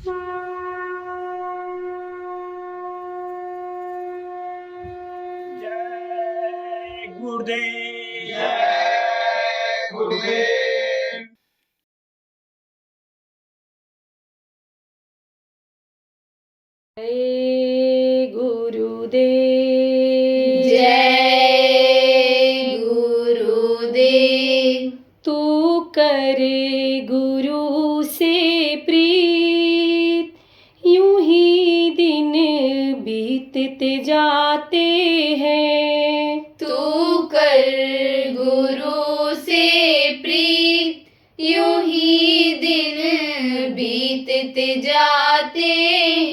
जय गुरुदेव। जय गुरुदेव। जय गुरुदेव। जय गुरुदेव। तू कर गुरु से प्रीत, यूं ही दिन बीतते जाते हैं। तू कर गुरु से प्रीत, यूं ही दिन बीतते जाते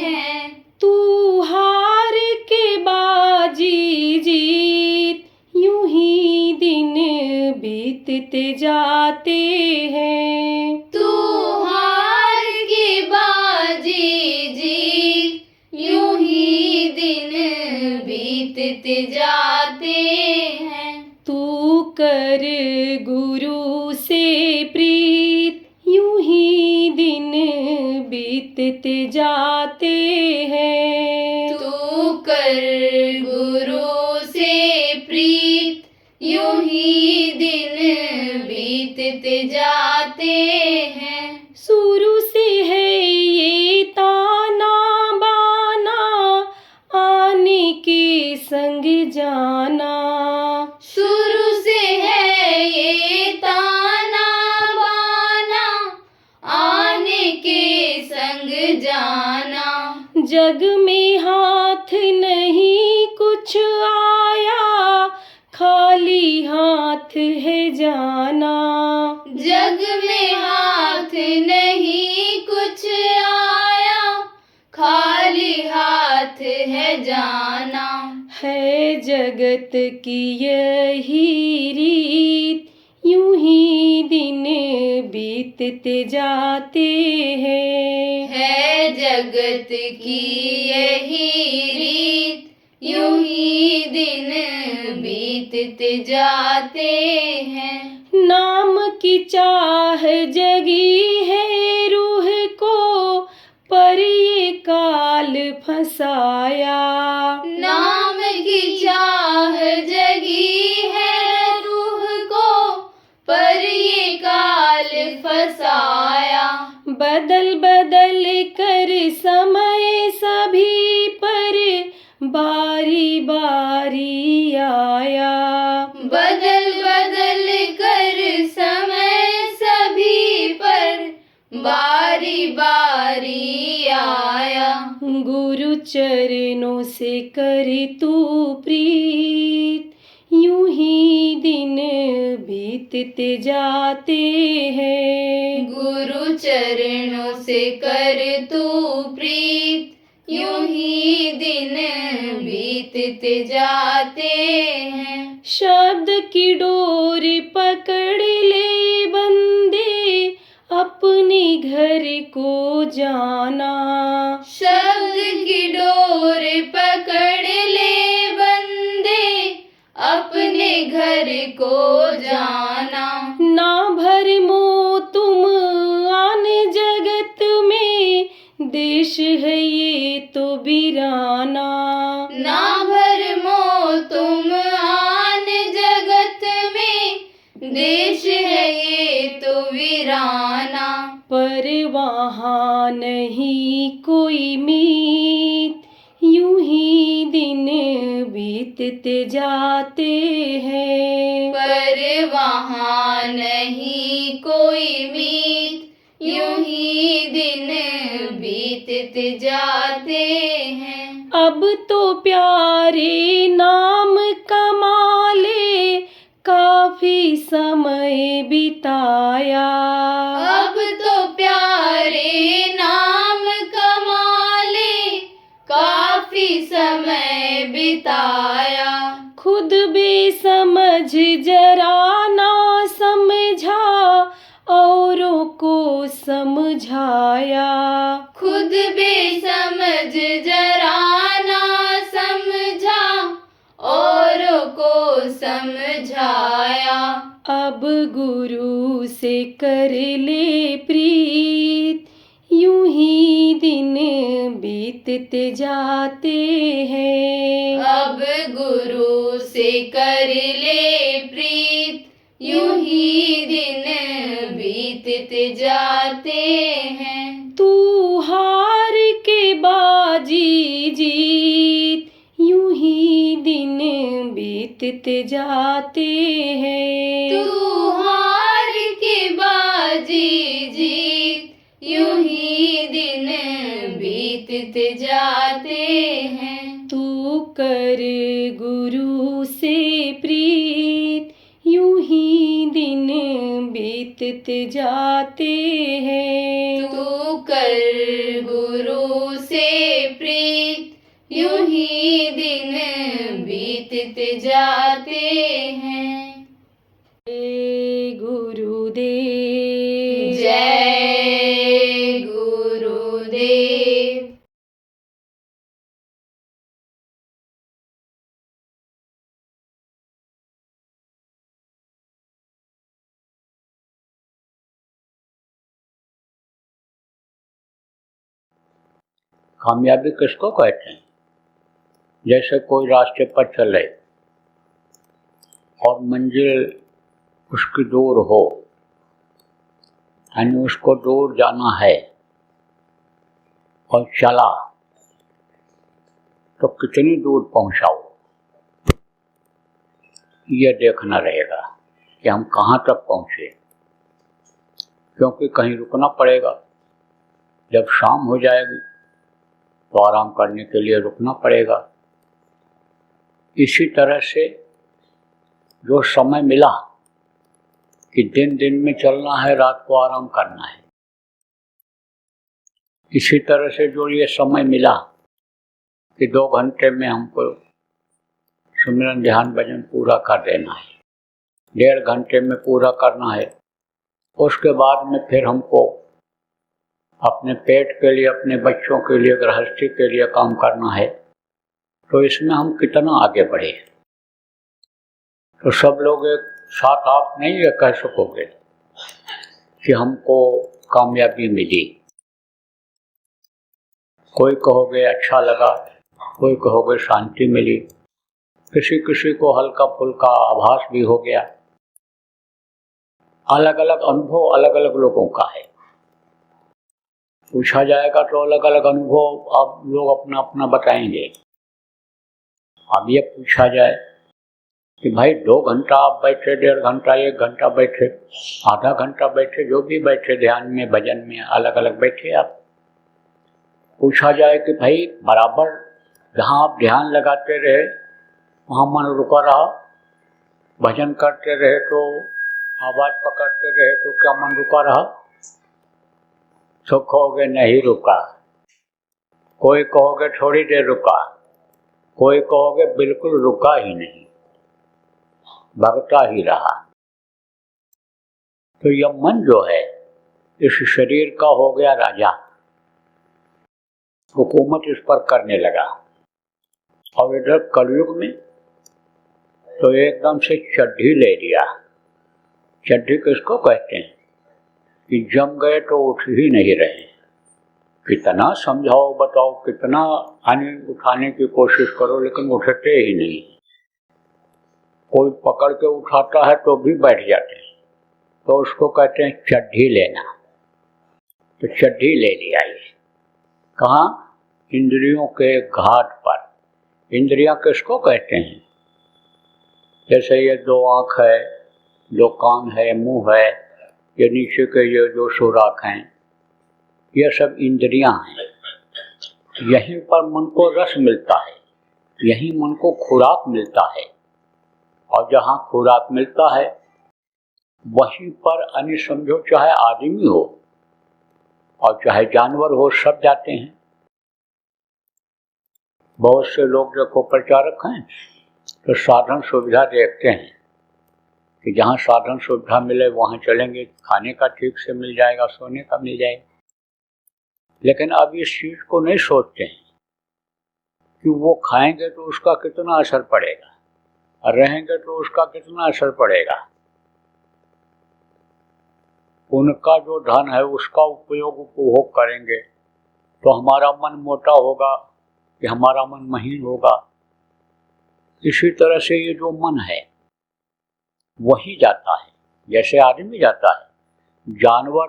हैं। तू हार के बाजी जीत, यूं ही दिन बीतते जाते हैं। तू हार के बाजी जीत, यूं ही दिन बीतते जाते हैं। तू कर गुरु से प्रीत, यूं ही दिन बीतते जाते हैं। तू कर गुरु से प्रीत, यूं ही दिन बीतते जाते हैं। शुरू से है ये ताना बाना, आने के संग जाना। शुरू से है ये ताना बाना, आने के संग जाना। जग में हाथ नहीं कुछ आया, खाली हाथ है जाना। जग में हाथ नहीं कुछ आया, खाली हाथ है जाना। है जगत की यही रीत, यूं ही दिन बीतते जाते हैं। है जगत की यही रीत, यूं ही दिन बीतते जाते हैं। नाम की चाह जगी है रूह को, पर ये काल फंसाया। नाम की चाह जगी है रूह को, पर ये काल फंसाया। बदल बदल कर समय सभी पर बारी बारी आया। बदल बदल कर समय सभी पर बारी बारी आया। गुरु चरणों से कर तू प्रीत, यूं ही दिन बीतते जाते हैं। गुरु चरणों से कर तू प्रीत, यूं ही दिन बीतते जाते हैं। शब्द की डोर पकड़ ले बंदे, अपने घर को जाना। शब्द की डोर पकड़ ले बंदे, अपने घर को जाना। ना भरमो तुम आन जगत में, देश है ये तो वीराना। ना भरमो तुम आन जगत में, देश है ये तो वीराना। पर वहाँ नहीं कोई मीत, यूं ही दिन बीतते जाते हैं। पर वहाँ नहीं कोई मीत, यूं ही दिन बीतते जाते हैं। अब तो प्यारे नाम कमाले, काफी समय बिताया। अब तो प्यारे नाम कमाले, काफी समय बिताया। खुद बेसमझ जरा ना समझा, औरों को समझाया। खुद बेसमझ जरा ना समझा, औरों को समझाया। अब गुरु से कर ले प्रीत, यूं यूं ही दिन बीतते जाते हैं। अब गुरु से कर ले प्रीत, यूं ही दिन बीतते जाते हैं। तू हार के बाजी जीत, यूं ही दिन बीतते जाते हैं। तू हार के बाजी जीत, यूं ही दिन बीतते जाते हैं। तू कर गुरु से प्रीत, यूं ही दिन बीतते जाते हैं। तू कर गुरु से प्रीत, यूं ही दिन बीतते जाते हैं। जय गुरुदेव। जय गुरुदेव। कामयाबी किसको कहते हैं? जैसे कोई रास्ते पर चले और मंजिल उसकी दूर हो, यानी उसको दूर जाना है और चला तो कितनी दूर पहुंचाओ, ये देखना रहेगा कि हम कहाँ तक पहुंचे, क्योंकि कहीं रुकना पड़ेगा। जब शाम हो जाएगी तो आराम करने के लिए रुकना पड़ेगा। इसी तरह से जो समय मिला कि दिन दिन में चलना है, रात को आराम करना है, इसी तरह से जो ये समय मिला कि 2 घंटे में हमको सुमिरन ध्यान भजन पूरा कर देना है, 1.5 घंटे में पूरा करना है, उसके बाद में फिर हमको अपने पेट के लिए, अपने बच्चों के लिए, गृहस्थी के लिए काम करना है, तो इसमें हम कितना आगे बढ़े। तो सब लोग एक साथ आप नहीं ये कह सकोगे कि हमको कामयाबी मिली। कोई कहोगे अच्छा लगा, कोई कहोगे शांति मिली, किसी किसी को हल्का फुल्का आभास भी हो गया। अलग अलग अनुभव अलग अलग लोगों का है। पूछा जाएगा तो अलग अलग अनुभव आप लोग अपना अपना बताएंगे। अब ये पूछा जाए कि भाई 2 घंटा आप बैठे, 1.5 घंटा, 1 घंटा बैठे, आधा घंटा बैठे, जो भी बैठे ध्यान में, भजन में, अलग अलग बैठे आप। पूछा जाए कि भाई बराबर जहाँ आप ध्यान लगाते रहे वहाँ मन रुका रहा, भजन करते रहे तो आवाज पकड़ते रहे तो क्या मन रुका रहा? तो कहोगे नहीं रुका, कोई कहोगे थोड़ी देर रुका, कोई कहोगे बिल्कुल रुका ही नहीं, भगता ही रहा। तो यह मन जो है इस शरीर का हो गया राजा, हुकूमत इस पर करने लगा। और इधर कलयुग में तो एकदम से चड्ढी ले लिया। चड्ढी किसको कहते हैं कि जम गए तो उठ ही नहीं रहे। कितना समझाओ बताओ, कितना उठाने की कोशिश करो, लेकिन उठते ही नहीं। कोई पकड़ के उठाता है तो भी बैठ जाते हैं, तो उसको कहते हैं चड्ढी लेना। तो चड्ढी ले लिया ये कहाँ? इंद्रियों के घाट पर। इंद्रियां किसको कहते हैं? जैसे ये 2 आँख है, 2 कान है, मुंह है, ये नीचे के ये जो सुराख हैं, ये सब इंद्रियां हैं। यहीं पर मन को रस मिलता है, यहीं मन को खुराक मिलता है। और जहाँ खुराक मिलता है वहीं पर अन्य समझो, चाहे आदमी हो और चाहे जानवर हो, सब जाते हैं। बहुत से लोग देखो प्रचारक हैं तो साधन सुविधा देखते हैं कि जहाँ साधन सुविधा मिले वहाँ चलेंगे, खाने का ठीक से मिल जाएगा, सोने का मिल जाएगा। लेकिन अब इस चीज को नहीं सोचते हैं कि वो खाएंगे तो उसका कितना असर पड़ेगा और रहेंगे तो उसका कितना असर पड़ेगा। उनका जो धन है उसका उपयोग उपभोग करेंगे तो हमारा मन मोटा होगा कि हमारा मन महीन होगा। इसी तरह से ये जो मन है वही जाता है, जैसे आदमी जाता है। जानवर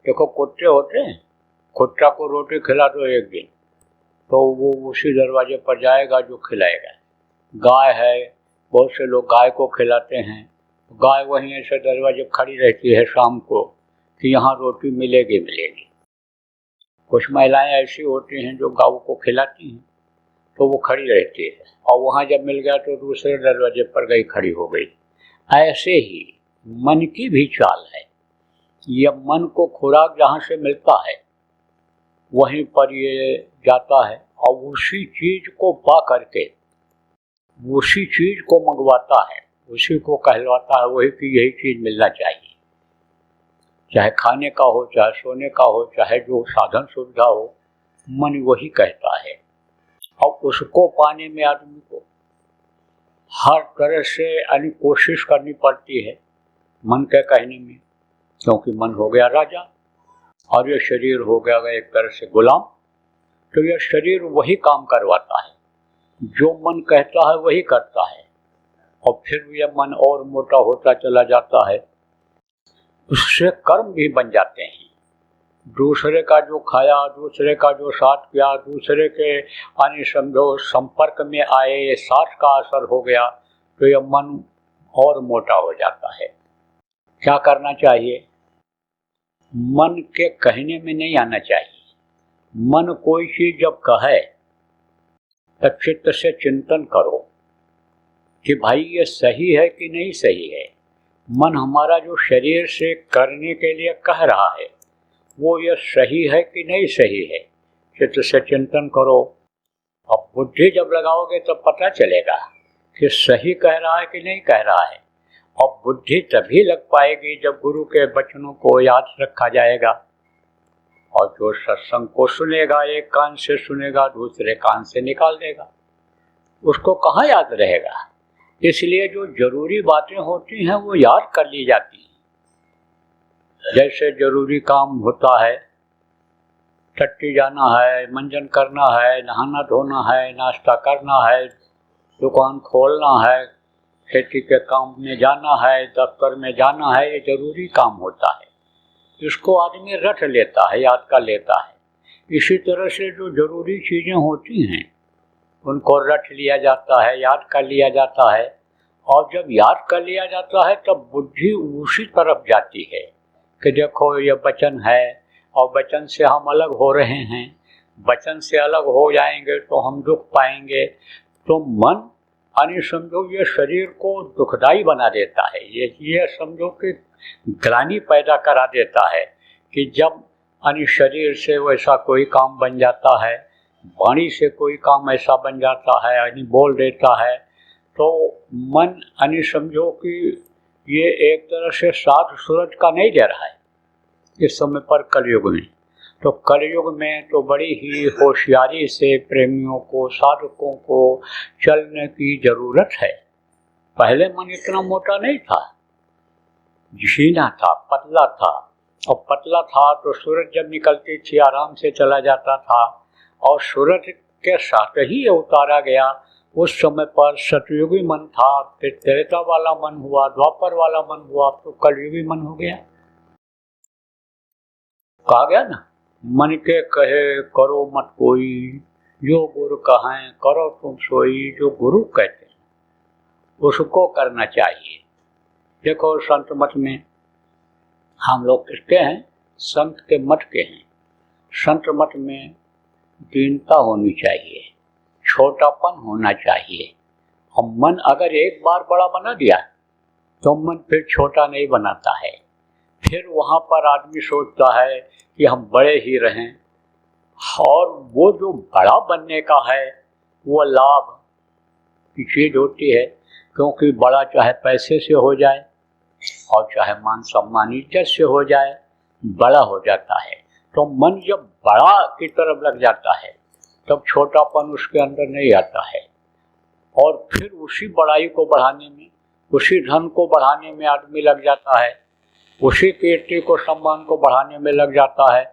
देखो, कुत्ते होते हैं, कुत्ता को रोटी खिला दो एक दिन तो वो उसी दरवाजे पर जाएगा जो खिलाएगा। गाय है, बहुत से लोग गाय को खिलाते हैं, गाय वहीं ऐसे दरवाजे खड़ी रहती है शाम को कि यहाँ रोटी मिलेगी मिलेगी। कुछ महिलाएं ऐसी होती हैं जो गायों को खिलाती हैं तो वो खड़ी रहती है, और वहाँ जब मिल गया तो दूसरे दरवाजे पर गई खड़ी हो गई। ऐसे ही मन की भी चाल है। यह मन को खुराक जहाँ से मिलता है वहीं पर ये जाता है और उसी चीज को पा करके उसी चीज को मंगवाता है, उसी को कहलवाता है वही कि यही चीज मिलना चाहिए। चाहे खाने का हो, चाहे सोने का हो, चाहे जो साधन सुविधा हो, मन वही कहता है। और उसको पाने में आदमी को हर तरह से कोशिश करनी पड़ती है मन के कहने में, क्योंकि मन हो गया राजा और ये शरीर हो गया एक तरह से गुलाम। तो यह शरीर वही काम करवाता है, जो मन कहता है वही करता है, और फिर यह मन और मोटा होता चला जाता है। उससे कर्म भी बन जाते हैं। दूसरे का जो खाया, दूसरे का जो साथ किया, दूसरे के समझो संपर्क में आए, साथ का असर हो गया तो यह मन और मोटा हो जाता है। क्या करना चाहिए? मन के कहने में नहीं आना चाहिए। मन कोई चीज जब कहे तो चित्त से चिंतन करो कि भाई ये सही है कि नहीं सही है। मन हमारा जो शरीर से करने के लिए कह रहा है वो ये सही है कि नहीं सही है, चित्त से चिंतन करो। अब बुद्धि जब लगाओगे तब पता चलेगा कि सही कह रहा है कि नहीं कह रहा है। और बुद्धि तभी लग पाएगी जब गुरु के वचनों को याद रखा जाएगा। और जो सत्संग को सुनेगा, एक कान से सुनेगा, दूसरे कान से निकाल देगा, उसको कहाँ याद रहेगा। इसलिए जो जरूरी बातें होती हैं वो याद कर ली जाती हैं। जैसे जरूरी काम होता है, टट्टी जाना है, मंजन करना है, नहाना धोना है, नाश्ता करना है, दुकान खोलना है, खेती के काम में जाना है, दफ्तर में जाना है, ये जरूरी काम होता है। इसको आदमी रट लेता है, याद कर लेता है। इसी तरह से जो जरूरी चीज़ें होती हैं उनको रट लिया जाता है, याद कर लिया जाता है। और जब याद कर लिया जाता है तब बुद्धि उसी तरफ जाती है कि देखो ये वचन है और वचन से हम अलग हो रहे हैं, वचन से अलग हो जाएंगे तो हम दुख पाएंगे। तो मन समझो ये शरीर को दुखदाई बना देता है। ये समझो कि ग्लानि पैदा करा देता है कि जब शरीर से वैसा कोई काम बन जाता है, वाणी से कोई काम ऐसा बन जाता है, बोल देता है, तो मन समझो कि ये एक तरह से साथ सूरज का नहीं दे रहा है इस समय पर कलयुग में। तो कलयुग में तो बड़ी ही होशियारी से प्रेमियों को, साधकों को चलने की जरूरत है। पहले मन इतना मोटा नहीं था, झीना था, पतला था। और पतला था तो सूरज जब निकलती थी आराम से चला जाता था, और सूरज के साथ ही ये उतारा गया। उस समय पर सतयुगी मन था, फिर त्रेता वाला मन हुआ, द्वापर वाला मन हुआ, तो कलयुगी मन हो गया। कहा गया ना, मन के कहे करो मत कोई, जो गुरु कहें करो तुम सोई। जो गुरु कहते हैं उसको करना चाहिए। देखो संत मत में हम लोग किसके हैं? संत के मत के हैं। संत मत में दीनता होनी चाहिए, छोटापन होना चाहिए। और मन अगर एक बार बड़ा बना दिया तो मन फिर छोटा नहीं बनाता है। फिर वहाँ पर आदमी सोचता है कि हम बड़े ही रहें, और वो जो बड़ा बनने का है वो लाभ की चीज़ होती है। क्योंकि बड़ा चाहे पैसे से हो जाए और चाहे मान सम्मान इज्जत से हो जाए, बड़ा हो जाता है। तो मन जब बड़ा की तरफ लग जाता है तब छोटापन उसके अंदर नहीं आता है। और फिर उसी बड़ाई को बढ़ाने में, उसी धन को बढ़ाने में आदमी लग जाता है, उसी कीर्ति को, सम्मान को बढ़ाने में लग जाता है।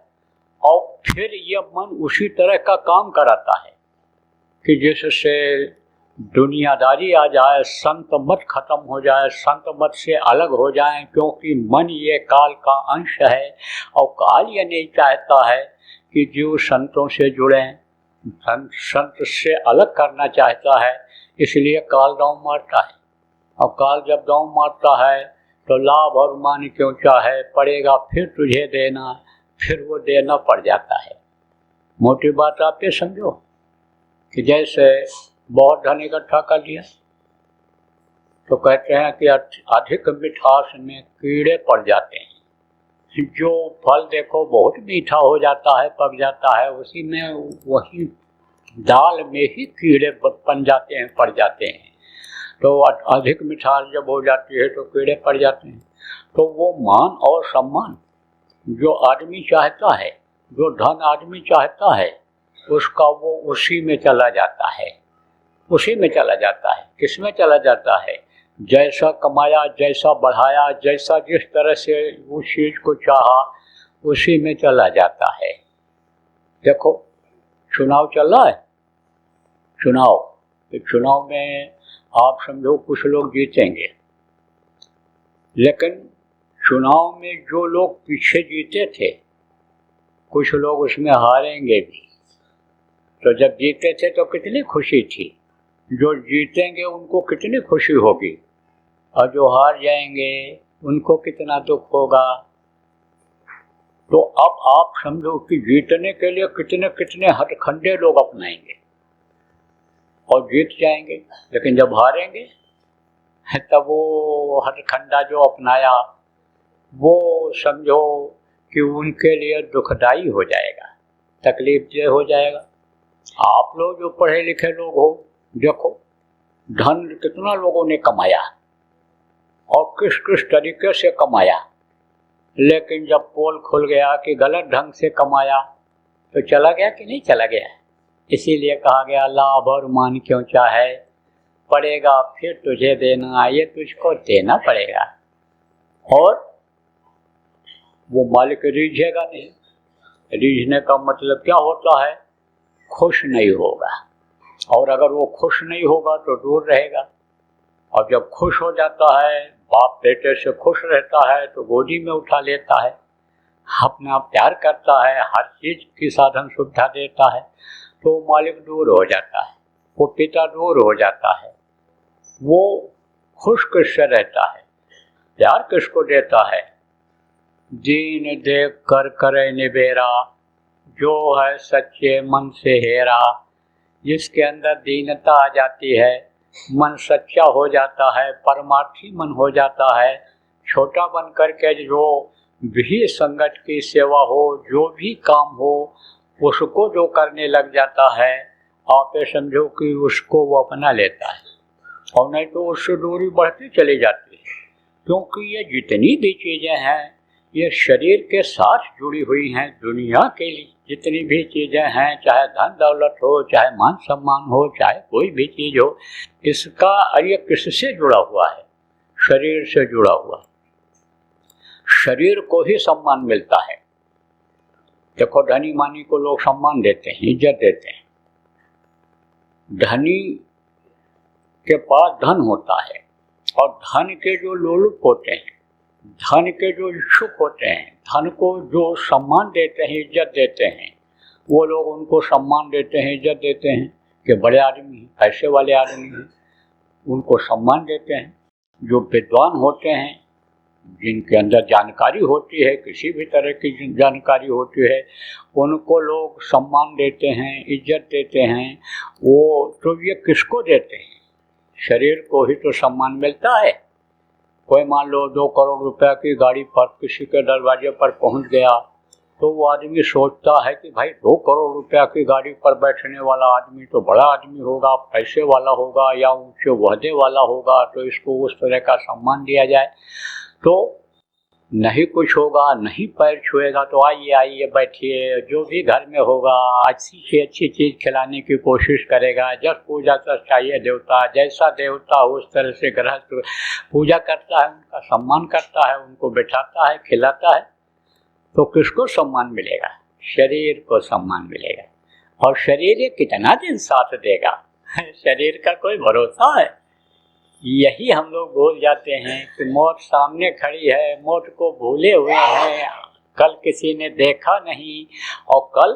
और फिर ये मन उसी तरह का काम कराता है कि जिससे दुनियादारी आ जाए, संत मत खत्म हो जाए, संत मत से अलग हो जाए, क्योंकि मन ये काल का अंश है और काल ये नहीं चाहता है कि जीव संतों से जुड़ें, संत से अलग करना चाहता है, इसलिए काल दांव मारता है। और काल जब दांव मारता है तो लाभ और मान क्यों चाहे, पड़ेगा फिर तुझे देना, फिर वो देना पड़ जाता है। मोटी बात आप ये समझो कि जैसे बहुत धन इकट्ठा कर लिया तो कहते हैं कि अधिक मिठास में कीड़े पड़ जाते हैं। जो फल देखो बहुत मीठा हो जाता है, पक जाता है, उसी में वही दाल में ही कीड़े बन जाते हैं, पड़ जाते हैं। तो अधिक मिठास जब हो जाती है तो कीड़े पड़ जाते हैं। तो वो मान और सम्मान जो आदमी चाहता है, जो धन आदमी चाहता है, उसका वो उसी में चला जाता है, उसी में चला जाता है। किस में चला जाता है? जैसा कमाया, जैसा बढ़ाया, जैसा जिस तरह से उस चीज़ को चाहा, उसी में चला जाता है। देखो चुनाव चल रहा है, चुनाव में आप समझो कुछ लोग जीतेंगे, लेकिन चुनाव में जो लोग पीछे जीते थे, कुछ लोग उसमें हारेंगे भी। तो जब जीते थे तो कितनी खुशी थी, जो जीतेंगे उनको कितनी खुशी होगी, और जो हार जाएंगे उनको कितना दुख होगा। तो अब आप समझो कि जीतने के लिए कितने कितने हथखंडे लोग अपनाएंगे और जीत जाएंगे, लेकिन जब हारेंगे तब वो हथखंडा जो अपनाया वो समझो कि उनके लिए दुखदाई हो जाएगा, तकलीफ दे हो जाएगा। आप लोग जो पढ़े लिखे लोग हो, देखो धन कितना लोगों ने कमाया और किस किस तरीके से कमाया, लेकिन जब पोल खुल गया कि गलत ढंग से कमाया तो चला गया कि नहीं चला गया। इसीलिए कहा गया लाभ और मान क्यों चाहे, पड़ेगा फिर तुझे देना, ये तुझको देना पड़ेगा। और वो मालिक रीझेगा नहीं। रीझने का मतलब क्या होता है? खुश नहीं होगा, और अगर वो खुश नहीं होगा तो दूर रहेगा। और जब खुश हो जाता है, बाप बेटे से खुश रहता है तो गोदी में उठा लेता है, अपना प्यार करता है, हर चीज़ की साधन सुविधा देता है, तो मालिक दूर हो जाता है, वो पिता दूर हो जाता है। वो खुश किससे रहता है, प्यार किसको देता है? दीन देख कर करे निबेरा, जो है सच्चे मन से हेरा। जिसके अंदर दीनता आ जाती है, मन सच्चा हो जाता है, परमार्थी मन हो जाता है, छोटा बन करके जो भी संगत की सेवा हो, जो भी काम हो, उसको जो करने लग जाता है, आप ये समझो कि उसको वो अपना लेता है, और नहीं तो उससे दूरी बढ़ती चली जाती है। क्योंकि ये जितनी भी चीज़ें हैं ये शरीर के साथ जुड़ी हुई हैं। दुनिया के लिए जितनी भी चीज़ें हैं, चाहे धन दौलत हो, चाहे मान सम्मान हो, चाहे कोई भी चीज़ हो, इसका ये किससे जुड़ा हुआ है? शरीर से जुड़ा हुआ है। शरीर को ही सम्मान मिलता है। देखो धनी मानी को लोग सम्मान देते हैं, इज्जत देते हैं। धनी के पास धन होता है, और धन के जो लोलुप होते हैं, धन के जो इच्छुक होते हैं, धन को जो सम्मान देते हैं, इज्जत देते हैं, वो लोग उनको सम्मान देते हैं, इज्जत देते हैं कि बड़े आदमी हैं, पैसे वाले आदमी हैं, उनको सम्मान देते हैं। जो विद्वान होते हैं, जिनके अंदर जानकारी होती है, किसी भी तरह की जानकारी होती है, उनको लोग सम्मान देते हैं, इज्जत देते हैं। वो तो ये किसको देते हैं? शरीर को ही तो सम्मान मिलता है। कोई मान लो 2 करोड़ रुपया की गाड़ी पर किसी के दरवाजे पर पहुंच गया, तो वो आदमी सोचता है कि भाई 2 करोड़ रुपया की गाड़ी पर बैठने वाला आदमी तो बड़ा आदमी होगा, पैसे वाला होगा, या ऊंचे ओहदे वाला होगा, तो इसको उस तरह का सम्मान दिया जाए। तो नहीं कुछ होगा, नहीं पैर छुएगा तो आइए आइए बैठिए, जो भी घर में होगा अच्छी से अच्छी चीज़ खिलाने की कोशिश करेगा। जब पूजा कर चाहिए देवता, जैसा देवता उस तरह से गृहस्थ पूजा करता है, उनका सम्मान करता है, उनको बैठाता है, खिलाता है। तो किसको सम्मान मिलेगा? शरीर को सम्मान मिलेगा। और शरीर ये कितना दिन साथ देगा, शरीर का कोई भरोसा है। यही हम लोग भूल जाते हैं कि मौत सामने खड़ी है, मौत को भूले हुए हैं, कल किसी ने देखा नहीं और कल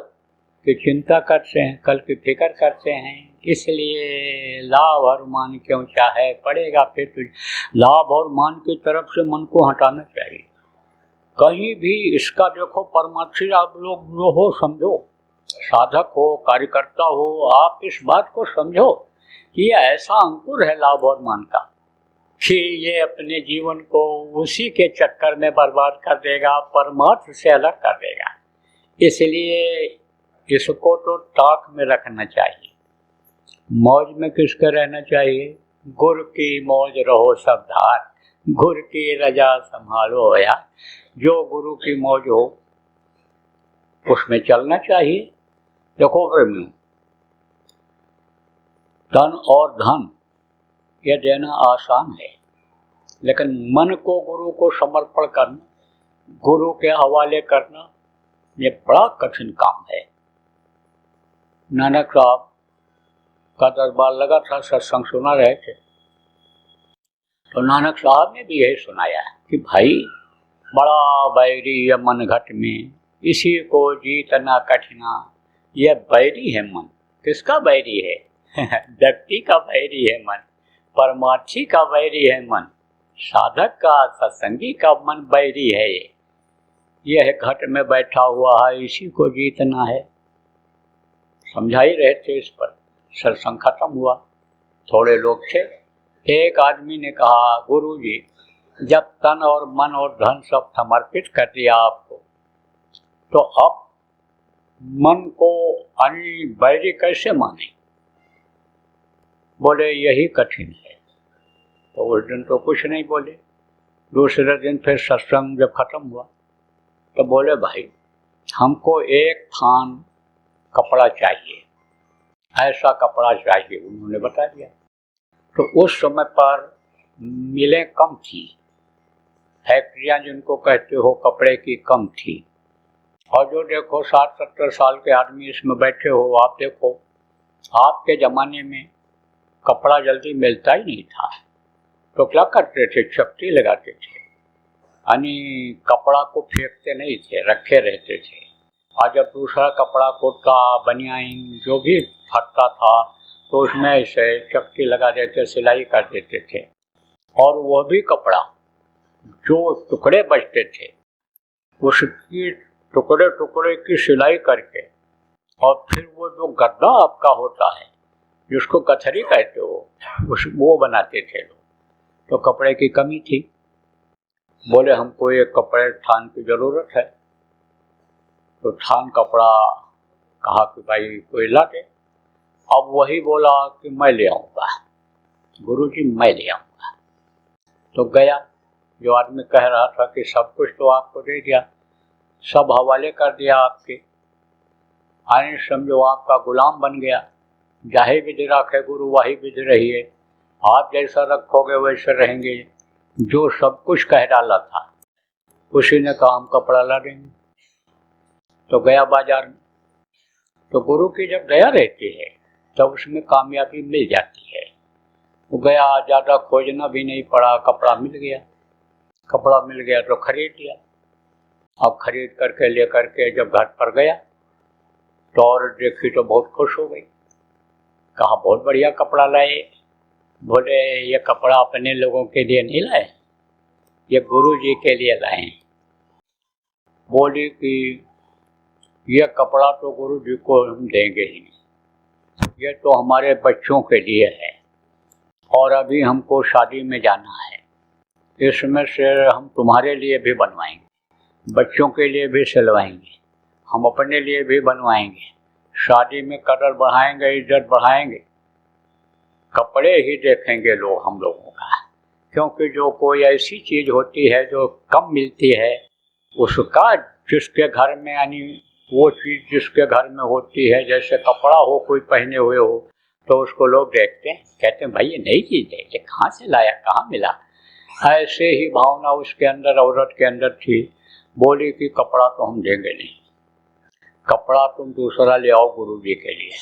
की चिंता करते हैं, कल की फिक्र करते हैं। इसलिए लाभ और मान क्यों चाहे पड़ेगा फिर तो लाभ और मान की तरफ से मन को हटाना चाहिए। कहीं भी इसका देखो, परमार्थी आप लोग जो हो समझो, साधक हो, कार्यकर्ता हो, आप इस बात को समझो कि ये ऐसा अंकुर है लाभ और मान का कि ये अपने जीवन को उसी के चक्कर में बर्बाद कर देगा, परमार्थ से अलग कर देगा। इसलिए इसको तो ताक में रखना चाहिए। मौज में किसके रहना चाहिए? गुरु की मौज रहो सब धार, गुरु की रजा संभालो यार। जो गुरु की मौज हो उसमें चलना चाहिए। देखो प्रेमियों, तन और धन ये देना आसान है, लेकिन मन को गुरु को समर्पण करना, गुरु के हवाले करना, ये बड़ा कठिन काम है। नानक साहब का दरबार लगा था, सत्संग सुना रहे थे, तो नानक साहब ने भी यही सुनाया कि भाई बड़ा बैरी है मन घट में, इसी को जीतना कठिना। यह बैरी है मन। किसका बैरी है? व्यक्ति का बैरी है मन, परमार्थी का बैरी है मन, साधक का, सत्संगी का मन बैरी है। यह घट में बैठा हुआ है, इसी को जीतना है। समझा ही रहे थे इस पर। सत्संग खत्म हुआ, थोड़े लोग थे। एक आदमी ने कहा, गुरुजी जब तन और मन और धन सब समर्पित कर दिया आपको, तो अब मन को बैरी कैसे माने? बोले यही कठिन है। तो उस दिन तो कुछ नहीं बोले। दूसरे दिन फिर सत्संग जब खत्म हुआ तो बोले, भाई हमको एक थान कपड़ा चाहिए, ऐसा कपड़ा चाहिए। उन्होंने बता दिया। तो उस समय पर मिलें कम थी, फैक्ट्रियां जिनको कहते हो कपड़े की कम थी। और जो देखो 60-70 साल के आदमी इसमें बैठे हो, आप देखो आपके ज़माने में कपड़ा जल्दी मिलता ही नहीं था, तो क्या करते थे? चपटी लगाते थे, यानी कपड़ा को फेंकते नहीं थे, रखे रहते थे। और जब दूसरा कपड़ा, कुर्ता, बनियान जो भी फटता था तो उसमें ऐसे चपटी लगा देते, सिलाई कर देते थे। और वह भी कपड़ा जो टुकड़े बचते थे उसकी टुकड़े टुकड़े की सिलाई करके, और फिर वो जो गद्दा आपका होता है जिसको कथरी कहते हो, वो बनाते थे लोग। तो कपड़े की कमी थी। बोले हमको एक कपड़े थान की ज़रूरत है। तो थान कपड़ा कहा कि भाई कोई ला दे। अब वही बोला कि मैं ले आऊँगा, गुरुजी मैं ले आऊँगा। तो गया, जो आदमी कह रहा था कि सब कुछ तो आपको दे दिया, सब हवाले कर दिया आपके, आने समझो आपका गुलाम बन गया। जाहे विधि राखे गुरु वही विधि रहिए, आप जैसा रखोगे वैसे रहेंगे। जो सब कुछ कह डाला था उसी ने कहा हम कपड़ा ला देंगे। तो गया बाजार में। तो गुरु की जब दया रहती है तब उसमें कामयाबी मिल जाती है। वो गया, ज़्यादा खोजना भी नहीं पड़ा, कपड़ा मिल गया। कपड़ा मिल गया तो खरीद लिया। अब खरीद करके ले करके जब घर पर गया तो औरत देखी तो बहुत खुश हो गई। कहा बहुत बढ़िया कपड़ा लाए। बोले ये कपड़ा अपने लोगों के लिए नहीं लाए, ये गुरु जी के लिए लाए। बोली कि ये कपड़ा तो गुरु जी को हम देंगे ही नहीं, ये तो हमारे बच्चों के लिए है और अभी हमको शादी में जाना है, इसमें से हम तुम्हारे लिए भी बनवाएंगे, बच्चों के लिए भी सिलवाएंगे, हम अपने लिए भी बनवाएंगे, शादी में कदर बढ़ाएंगे, इज्जत बढ़ाएंगे। कपड़े ही देखेंगे लोग हम लोगों का, क्योंकि जो कोई ऐसी चीज़ होती है जो कम मिलती है उसका, जिसके घर में यानी वो चीज़ जिसके घर में होती है, जैसे कपड़ा हो कोई पहने हुए हो तो उसको लोग देखते हैं, कहते हैं भाई ये नई चीज़ है, ये कहाँ से लाया, कहाँ मिला। ऐसे ही भावना उसके अंदर, औरत के अंदर थी। बोली कि कपड़ा तो हम देंगे नहीं। कपड़ा तुम दूसरा ले आओ गुरु जी के लिए।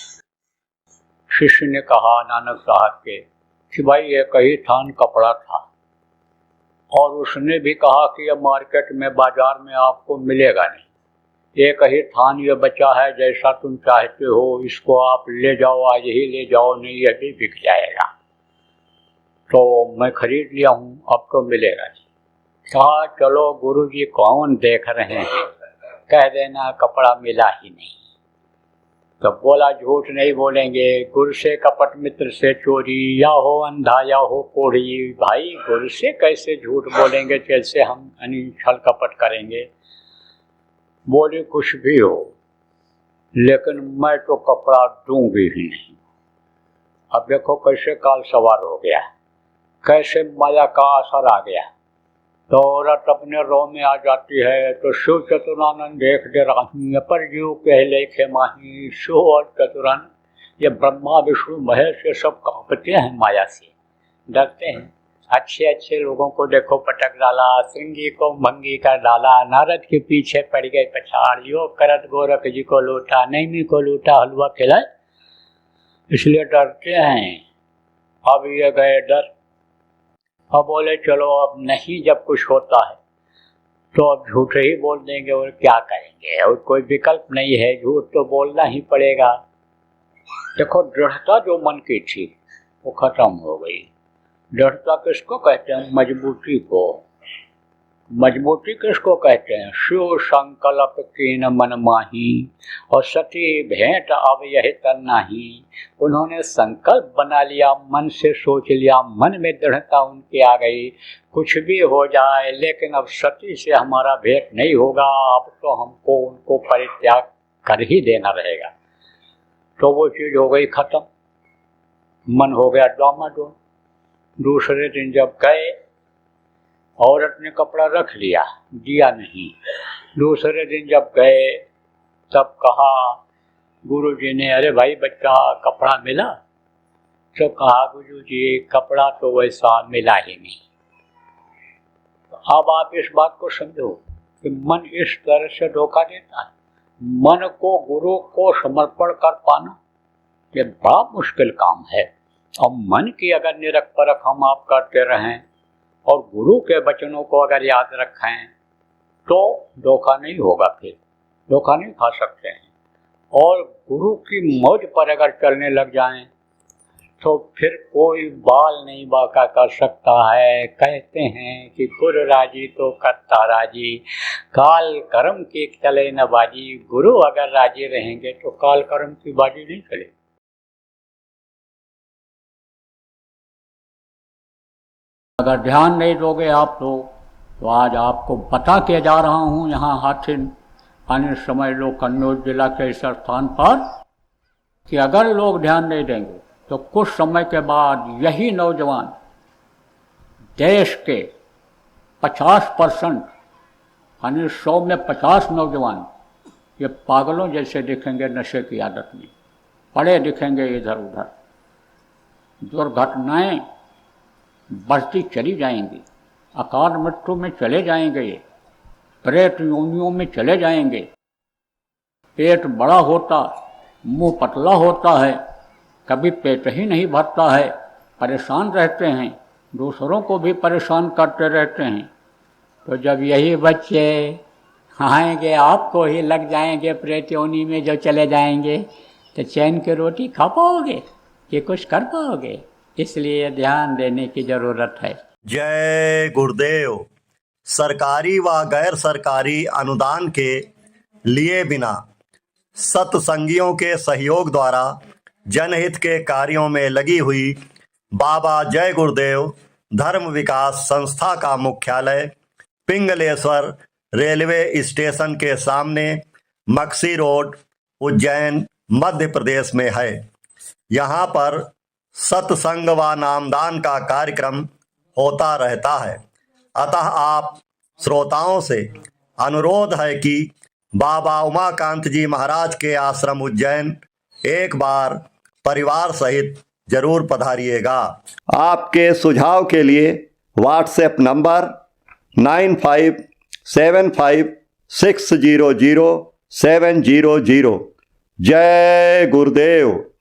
शिष्य ने कहा नानक साहब के कि भाई एक ही थान कपड़ा था, और उसने भी कहा कि यह मार्केट में बाजार में आपको मिलेगा नहीं, एक ही थान ये बचा है, जैसा तुम चाहते हो इसको आप ले जाओ, आज ही ले जाओ, नहीं ये भी बिक जाएगा। तो मैं खरीद लिया हूँ, अब तो मिलेगा नहीं। कहा चलो गुरु जी कौन देख रहे हैं, कह देना कपड़ा मिला ही नहीं। तो बोला झूठ नहीं बोलेंगे, गुरु से कपट मित्र से चोरी, या हो अंधा या हो कोढ़ी। भाई गुरु से कैसे झूठ बोलेंगे, कैसे हम छल कपट करेंगे। बोले कुछ भी हो, लेकिन मैं तो कपड़ा दूंगी ही नहीं। अब देखो कैसे काल सवार हो गया, कैसे माया का असर आ गया। तो औरत अपने रो में आ जाती है तो शिव चतुरानंद देख दे रही, पर जीव कहले खे माही। शिव और चतुरानंद ये ब्रह्मा विष्णु महेश ये सब कांपते हैं, माया से डरते हैं। अच्छे अच्छे लोगों को देखो पटक डाला, श्रृंगी को भंगी कर डाला, नारद के पीछे पड़ गए पछाड़, योग करत गोरख जी को लूटा, नैमी को लूटा, हलवा खिलाए, इसलिए डरते हैं। अब ये गए डर, अब बोले चलो अब नहीं, जब कुछ होता है तो अब झूठ ही बोल देंगे और क्या करेंगे, और कोई विकल्प नहीं है, झूठ तो बोलना ही पड़ेगा। देखो दृढ़ता जो मन की थी वो खत्म हो गई। दृढ़ता किसको कहते हैं? मजबूती को। मजबूती किसको कहते हैं? शिव संकल्प कीन मन माही, और सती भेंट अब यही तरना ही। उन्होंने संकल्प बना लिया, मन से सोच लिया, मन में दृढ़ता उनकी आ गई, कुछ भी हो जाए लेकिन अब सती से हमारा भेंट नहीं होगा, अब तो हमको उनको परित्याग कर ही देना रहेगा। तो वो चीज़ हो गई खत्म, मन हो गया डामाडोल। दूसरे दिन जब गए, औरत ने कपड़ा रख लिया, दिया नहीं। दूसरे दिन जब गए तब कहा गुरुजी ने, अरे भाई बच्चा कपड़ा मिला? तो कहा गुरुजी कपड़ा तो वैसा मिला ही नहीं। तो अब आप इस बात को समझो कि मन इस तरह से धोखा देता है। मन को गुरु को समर्पण कर पाना ये बड़ा मुश्किल काम है। और मन की अगर निरख परख हम आप करते रहें और गुरु के वचनों को अगर याद रखें तो धोखा नहीं होगा, फिर धोखा नहीं खा सकते हैं। और गुरु की मौज पर अगर चलने लग जाएं तो फिर कोई बाल नहीं बाका कर सकता है। कहते हैं कि गुरु राजी तो करता राजी, काल कर्म की चले न बाजी। गुरु अगर राजी रहेंगे तो काल कर्म की बाजी नहीं चले। अगर ध्यान नहीं दोगे आप लोग तो आज आपको बता के जा रहा हूँ यहाँ हाथिन आने समय लोग कन्नौज जिला के इस स्थान पर कि अगर लोग ध्यान नहीं देंगे तो कुछ समय के बाद यही नौजवान देश के 50% यानी 100 में 50 नौजवान ये पागलों जैसे दिखेंगे, नशे की आदत में पड़े दिखेंगे इधर उधर। दुर्घटनाएं बढ़ती चली जाएंगी, अकाल मृत्यु में चले जाएंगे, ये प्रेत योनियों में चले जाएंगे। पेट बड़ा होता, मुंह पतला होता है, कभी पेट ही नहीं भरता है, परेशान रहते हैं, दूसरों को भी परेशान करते रहते हैं। तो जब यही बच्चे आएंगे आपको ही लग जाएंगे प्रेत योनि में जो चले जाएंगे, तो चैन की रोटी खा पाओगे कि कुछ कर पाओगे? इसलिए ध्यान देने की जरूरत है। जय गुरुदेव। सरकारी व गैर सरकारी अनुदान के लिए बिना सत्संगियों के सहयोग द्वारा जनहित के कार्यों में लगी हुई बाबा जय गुरुदेव धर्म विकास संस्था का मुख्यालय पिंगलेश्वर रेलवे स्टेशन के सामने मक्सी रोड, उज्जैन, मध्य प्रदेश में है। यहाँ पर सत्संग व नामदान का कार्यक्रम होता रहता है। अतः आप श्रोताओं से अनुरोध है कि बाबा उमाकांत जी महाराज के आश्रम उज्जैन एक बार परिवार सहित जरूर पधारिएगा। आपके सुझाव के लिए व्हाट्सएप नंबर 95756002 700। जय गुरुदेव।